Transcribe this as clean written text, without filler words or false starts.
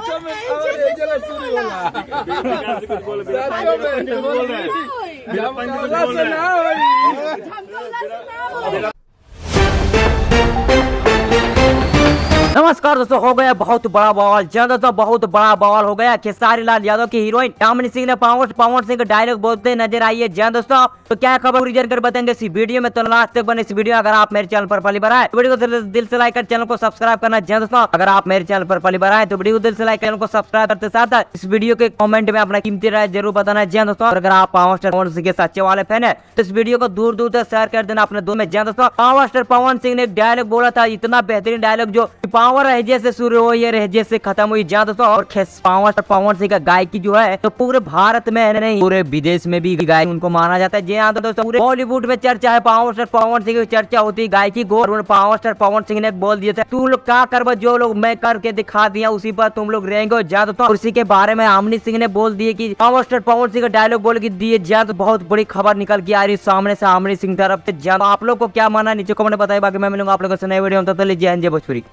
सचो में और ये जला चोरी होला सचो में बोल रहे हम कौला से ना होई नमस्कार दोस्तों, हो गया बहुत बड़ा बवाल। दोस्तों बहुत बड़ा बवाल हो गया। खेसारी लाल यादव की हीरोइन यामिनी सिंह ने पवन सिंह का डायलॉग बोलते नजर आई है। दोस्तों तो क्या खबर पूरी जानकर बताएंगे इस वीडियो में, तो लास्ट तक बने इस वीडियो। अगर आप मेरे चैनल पर पहली बार आए तो वीडियो को दिल से लाइक कर चैनल को सब्सक्राइब करना। दोस्तों अगर आप मेरे चैनल पर पहली बार आए तो वीडियो को दिल से लाइक चैनल को सब्सक्राइब करते साथ इस वीडियो के कमेंट में अपना कीमती राय जरूर बताना। दोस्तों अगर आप पावर स्टार पवन सिंह के सच्चे वाले फैन है तो इस वीडियो को दूर दूर तक शेयर कर देना अपने दोस्त में। दोस्तों पावर स्टार पवन सिंह ने एक डायलॉग बोला था, इतना बेहतरीन डायलॉग जो पावर है जैसे शुरू हो ये रहे से खत्म हुई। दोस्तों और पावर स्टार पवन सिंह का गायकी जो है तो पूरे भारत में नहीं पूरे विदेश में भी गायक उनको माना जाता है। जी हाँ दोस्तों, पूरे बॉलीवुड में चर्चा है पावर स्टार पवन सिंह की, चर्चा होती है गायकी को। पावर स्टार पवन सिंह ने बोल दिया था तू लोग क्या कर जो लोग मैं करके दिखा दिया उसी पर तुम लोग रहेंगे। दोस्तों उसी के बारे में यामिनी सिंह ने बोल दिए कि पावर स्टार पवन सिंह का डायलॉग बोल के दिए। तो बहुत बड़ी खबर निकल के आ रही सामने से यामिनी सिंह तरफ से। आप लोग को क्या माना नीचे कमेंट बताइए। बाकी मैं मिलूंगा आप लोगों से नए वीडियो में, तब तक लीजिए जय भोजपुरी।